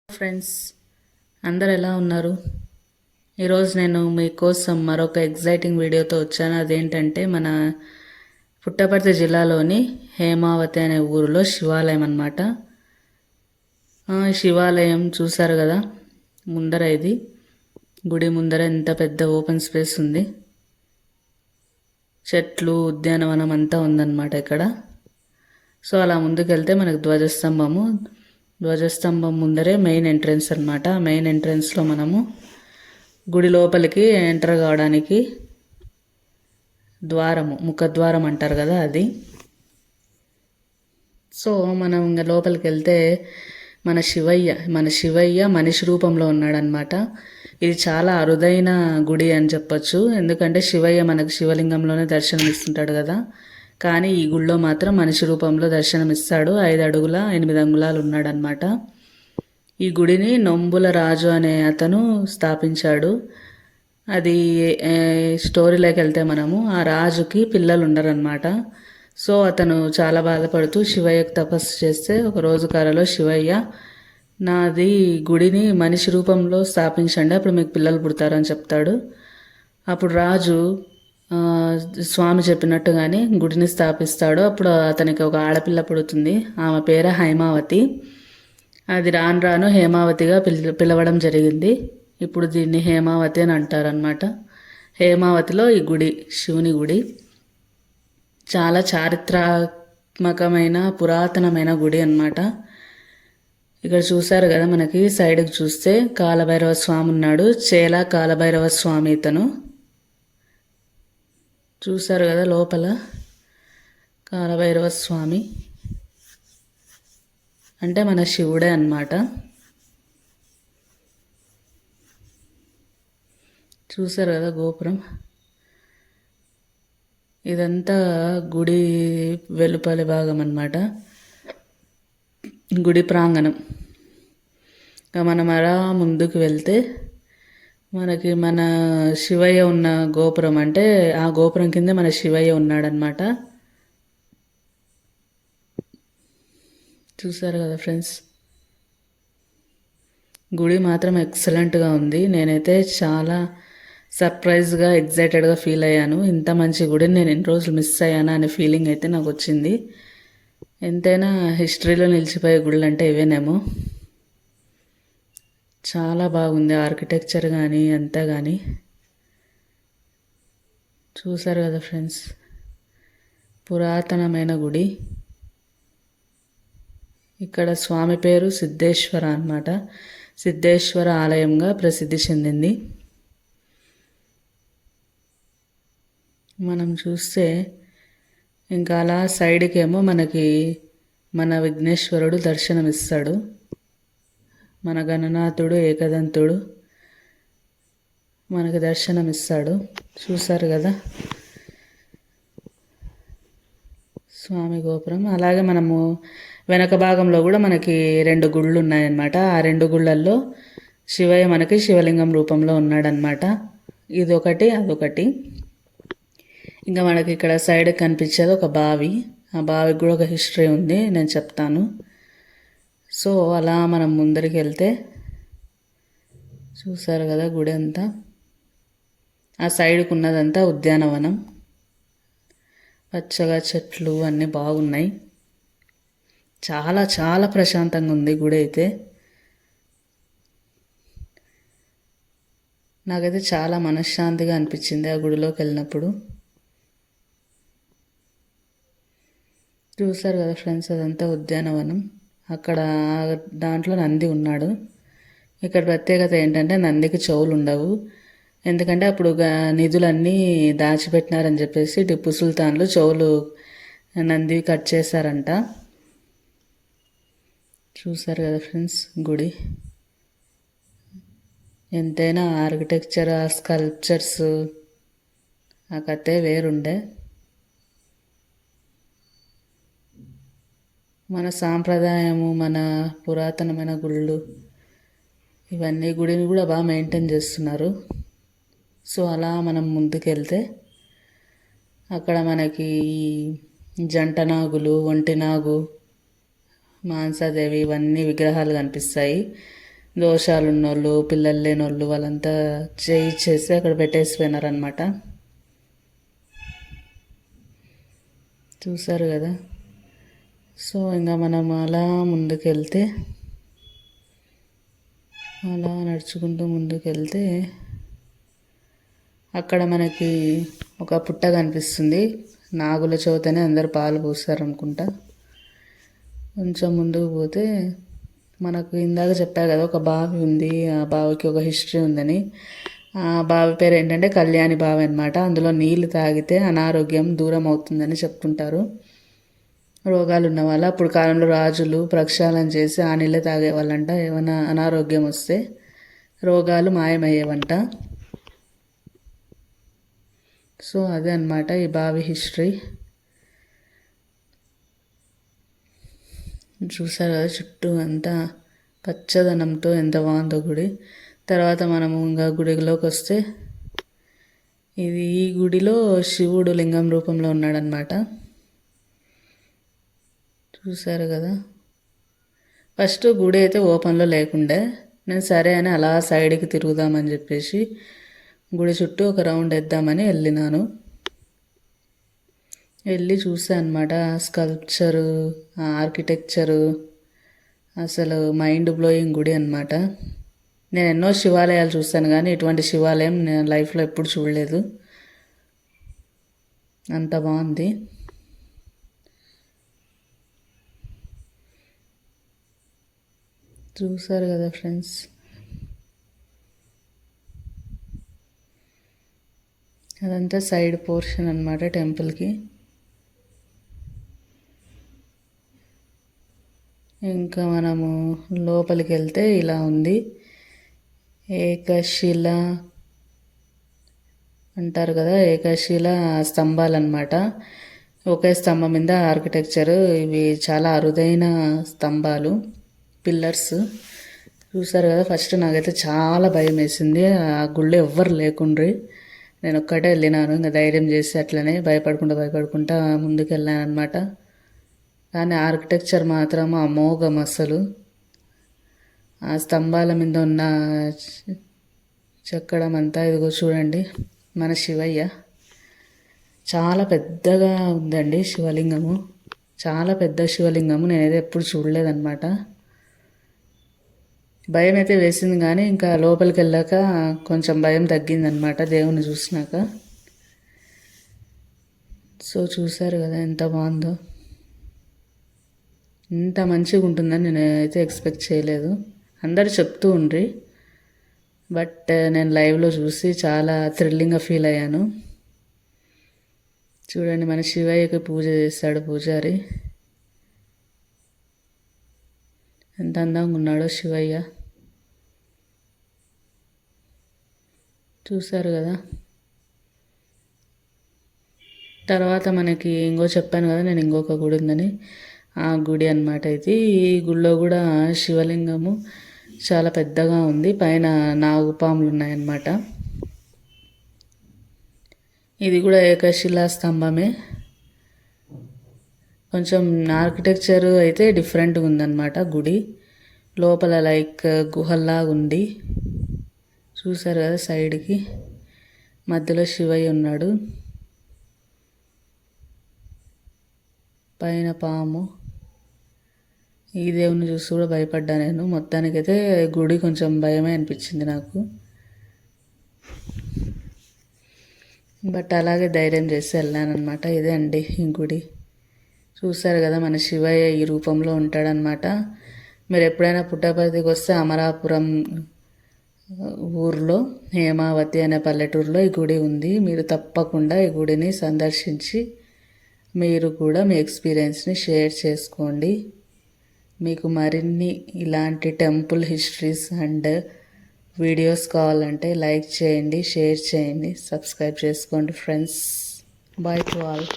Friends, అందరు ఎలా ఉన్నారు? ఈరోజు నేను మీకోసం మరొక ఎగ్జైటింగ్ వీడియోతో వచ్చాను. అదేంటంటే మన పుట్టపర్తి జిల్లాలోని హేమావతి అనే ఊరిలో శివాలయం అన్నమాట. శివాలయం చూసారు కదా, ముందర ఇది గుడి ముందర ఎంత పెద్ద ఓపెన్ స్పేస్ ఉంది. చెట్లు, ఉద్యానవనం అంతా ఉందన్నమాట ఇక్కడ. సో అలా ముందుకెళ్తే మనకు ధ్వజస్తంభం ముందరే మెయిన్ ఎంట్రన్స్ అనమాట. మెయిన్ ఎంట్రన్స్లో మనము గుడి లోపలికి ఎంటర్ కావడానికి ముఖద్వారం అంటారు కదా అది. సో మనం ఇంకా లోపలికి వెళ్తే మన శివయ్య మనిషి రూపంలో ఉన్నాడనమాట. ఇది చాలా అరుదైన గుడి అని చెప్పొచ్చు. ఎందుకంటే శివయ్య మనకు శివలింగంలోనే దర్శనం ఇస్తుంటాడు కదా, కానీ ఈ గుళ్ళో మాత్రం మనిషి రూపంలో దర్శనమిస్తాడు. 5 అడుగుల 8 అంగుళాలు ఉన్నాడనమాట. ఈ గుడిని నొంబుల రాజు అనే అతను స్థాపించాడు. అది స్టోరీలోకి వెళ్తే మనము ఆ రాజుకి పిల్లలు ఉండరనమాట. సో అతను చాలా బాధపడుతూ శివయ్యకు తపస్సు చేస్తే ఒక రోజు కలలో శివయ్య, నాది గుడిని మనిషి రూపంలో స్థాపించండి, అప్పుడు మీకు పిల్లలు పుడతారని చెప్తాడు. అప్పుడు రాజు స్వామి చెప్పినట్టుగానే గుడిని స్థాపిస్తాడు. అప్పుడు అతనికి ఒక ఆడపిల్ల పుడుతుంది. ఆమె పేరు హైమావతి. అది రాను రాను హేమావతిగా పిలవడం జరిగింది. ఇప్పుడు దీన్ని హేమావతి అని అంటారనమాట. హేమావతిలో ఈ గుడి శివుని గుడి చాలా చారిత్రాత్మకమైన పురాతనమైన గుడి అన్నమాట. ఇక్కడ చూసారు కదా, మనకి సైడ్కి చూస్తే కాలభైరవ స్వామి ఉన్నాడు. చేలా కాలభైరవ స్వామి ఇతను. చూసారు కదా లోపల కాలభైరవ స్వామి అంటే మన శివుడే అన్నమాట. చూసారు కదా గోపురం. ఇదంతా గుడి వెలుపలి భాగం అన్నమాట, గుడి ప్రాంగణం. ఇంకా మనం అలా ముందుకు వెళ్తే మనకి మన శివయ్య ఉన్న గోపురం, అంటే ఆ గోపురం కింద మన శివయ్య ఉన్నాడనమాట. చూసారు కదా ఫ్రెండ్స్, గుడి మాత్రం ఎక్సలెంట్గా ఉంది. నేనైతే చాలా సర్ప్రైజ్గా ఎగ్జైటెడ్గా ఫీల్ అయ్యాను. ఇంత మంచి గుడిని నేను ఎన్ని రోజులు మిస్ అయ్యానా అనే ఫీలింగ్ అయితే నాకు వచ్చింది. ఎంతైనా హిస్టరీలో నిలిచిపోయే గుళ్ళు అంటే ఇవేనేమో. చాలా బాగుంది ఆర్కిటెక్చర్ కానీ అంతా కానీ. చూసారు కదా ఫ్రెండ్స్, పురాతనమైన గుడి. ఇక్కడ స్వామి పేరు సిద్ధేశ్వర అన్నమాట. సిద్ధేశ్వర ఆలయంగా ప్రసిద్ధి చెందింది. మనం చూస్తే ఇంకా అలా సైడ్కి ఏమో మనకి మన విఘ్నేశ్వరుడు దర్శనమిస్తాడు. మన గణనాథుడు ఏకదంతుడు మనకు దర్శనమిస్తాడు. చూసారు కదా స్వామి గోపురం. అలాగే మనము వెనక భాగంలో కూడా మనకి 2 గుళ్ళు ఉన్నాయన్నమాట. ఆ 2 గుళ్ళల్లో శివయ్య మనకి శివలింగం రూపంలో ఉన్నాడనమాట. ఇదొకటి అదొకటి. ఇంకా మనకి ఇక్కడ సైడ్ కనిపించేది ఒక బావి. ఆ బావికి కూడా ఒక హిస్టరీ ఉంది, నేను చెప్తాను. సో అలా మనం ముందరికి వెళ్తే చూసారు కదా గుడి అంతా. ఆ సైడ్కి ఉన్నదంతా ఉద్యానవనం, పచ్చగా చెట్లు అన్నీ బాగున్నాయి. చాలా చాలా ప్రశాంతంగా ఉంది గుడి అయితే. నాకైతే చాలా మనశ్శాంతిగా అనిపించింది ఆ గుడిలోకి వెళ్ళినప్పుడు. చూసారు కదా ఫ్రెండ్స్, అదంతా ఉద్యానవనం. అక్కడ దాంట్లో నంది ఉన్నాడు. ఇక్కడ ప్రత్యేకత ఏంటంటే నందికి చెవులు ఉండవు. ఎందుకంటే అప్పుడు నిధులన్నీ దాచిపెట్టినారని చెప్పేసి టిప్పు సుల్తాన్లు చెవులు నంది కట్ చేశారంట. చూసారు కదా ఫ్రెండ్స్ గుడి. ఎంతైనా ఆర్కిటెక్చర్, ఆ స్కల్ప్చర్స్, ఆ కథే వేరుండే. మన సాంప్రదాయము, మన పురాతనమైన గుళ్ళు, ఇవన్నీ గుడిని కూడా బాగా మెయింటైన్ చేస్తున్నారు. సో అలా మనం ముందుకెళ్తే అక్కడ మనకి జంట నాగులు, ఒంటి నాగు, మానసాదేవి ఇవన్నీ విగ్రహాలు కనిపిస్తాయి. దోషాలు ఉన్నోళ్ళు, పిల్లలు లేనోళ్ళు వాళ్ళంతా చేసి అక్కడ పెట్టేసిపోయినారనమాట. చూసారు కదా. సో ఇంకా మనం అలా ముందుకెళ్తే, అలా నడుచుకుంటూ ముందుకెళ్తే అక్కడ మనకి ఒక పుట్ట కనిపిస్తుంది. నాగుల చవితని అందరు పాలు పోస్తారనుకుంటా. కొంచెం ముందుకు పోతే మనకు ఇందాక చెప్పా కదా ఒక బావి ఉంది, ఆ బావికి ఒక హిస్టరీ ఉందని. ఆ బావి పేరు ఏంటంటే కళ్యాణి బావి అనమాట. అందులో నీళ్లు తాగితే అనారోగ్యం దూరం అవుతుందని చెప్తుంటారు. రోగాలు ఉన్న వాళ్ళు అప్పుడు కాలంలో రాజులు ప్రక్షాళన చేసి ఆ నీళ్ళే తాగేవాళ్ళంట. ఏమైనా అనారోగ్యం వస్తే రోగాలు మాయమయ్యేవంట. సో అదే అనమాట ఈ బావి హిస్టరీ. చూసారు కదా చుట్టూ అంతా పచ్చదనంతో ఎంత బాగుందో గుడి. తర్వాత మనము ఇంకా గుడిలోకి వస్తే ఈ గుడిలో శివుడు లింగం రూపంలో ఉన్నాడనమాట. చూసారు కదా. ఫస్ట్ గుడి అయితే ఓపెన్లో లేకుండే, నేను సరే అని అలా సైడ్కి తిరుగుదామని చెప్పేసి గుడి చుట్టూ ఒక రౌండ్ వేద్దామని వెళ్ళినాను. వెళ్ళి చూసాను అనమాట. స్కల్ప్చరు, ఆర్కిటెక్చరు అసలు మైండ్ బ్లోయింగ్ గుడి అనమాట. నేను ఎన్నో శివాలయాలు చూస్తాను కానీ ఇటువంటి శివాలయం నేను లైఫ్లో ఎప్పుడు చూడలేదు. అంత బాగుంది. చూసారు కదా ఫ్రెండ్స్. అదంతా సైడ్ పోర్షన్ అనమాట టెంపుల్కి. ఇంకా మనము లోపలికి వెళ్తే ఇలా ఉంది. ఏకశిల అంటారు కదా, ఏకశిల స్తంభాలు అనమాట. ఒకే స్తంభం మీద ఆర్కిటెక్చరు. ఇవి చాలా అరుదైన స్తంభాలు, పిల్లర్స్. చూసారు కదా. ఫస్ట్ నాకైతే చాలా భయం వేసింది. ఆ గుళ్ళో ఎవ్వరు లేకుండ్రి, నేను ఒక్కటే వెళ్ళినాను. ఇంకా ధైర్యం చేసి అట్లనే భయపడుకుంటా ముందుకు వెళ్ళాను అనమాట. కానీ ఆర్కిటెక్చర్ మాత్రం అమోఘం అసలు. ఆ స్తంభాల మీద ఉన్న చెక్కడం అంతా ఇదిగో చూడండి, మన శివయ్య చాలా పెద్దగా ఉందండి శివలింగము. చాలా పెద్ద శివలింగము. నేనైతే ఎప్పుడు చూడలేదన్నమాట. భయం అయితే వేసింది కానీ ఇంకా లోపలికి వెళ్ళాక కొంచెం భయం తగ్గిందనమాట దేవుని చూసినాక. సో చూసారు కదా ఎంత బాగుందో. ఇంత మంచిగా ఉంటుందని నేనైతే ఎక్స్పెక్ట్ చేయలేదు. అందరు చెప్తూ ఉండ్రి, బట్ నేను లైవ్లో చూసి చాలా థ్రిల్లింగ్గా ఫీల్ అయ్యాను. చూడండి, మన శివయ్యకి పూజ చేస్తాడు పూజారి. ఎంత అందంగా ఉన్నాడో శివయ్య. చూసారు కదా. తర్వాత మనకి చెప్పాను కదా నేను ఇంకొక గుడి ఉందని, ఆ గుడి అనమాట ఇది. ఈ గుడిలో కూడా శివలింగము చాలా పెద్దగా ఉంది. పైన నాగుపాములు ఉన్నాయన్నమాట. ఇది కూడా ఏకశిలా స్తంభమే. కొంచెం ఆర్కిటెక్చర్ అయితే డిఫరెంట్గా ఉందన్నమాట గుడి. లోపల లైక్ గుహల్లాగా ఉంది. చూసారు కదా, సైడ్కి మధ్యలో శివయ్య ఉన్నాడు, పైన పాము. ఈ దేవుని చూసి కూడా భయపడ్డా నేను. మొత్తానికైతే గుడి కొంచెం భయమే అనిపించింది నాకు, బట్ అలాగే ధైర్యం చేసి వెళ్ళానమాట. ఇదే అండి ఈ గుడి. చూసారు కదా, మన శివయ్య ఈ రూపంలో ఉంటాడనమాట. మీరు ఎప్పుడైనా పుట్టపర్తికి వస్తే అమరాపురం ఊర్లో హేమావతి అనే పల్లెటూరులో ఈ గుడి ఉంది. మీరు తప్పకుండా ఈ గుడిని సందర్శించి మీరు కూడా మీ ఎక్స్పీరియన్స్ని షేర్ చేసుకోండి. మీకు మరిన్ని ఇలాంటి టెంపుల్ హిస్టరీస్ అండ్ వీడియోస్ కావాలంటే లైక్ చేయండి, షేర్ చేయండి, సబ్స్క్రైబ్ చేసుకోండి ఫ్రెండ్స్. Bye to all.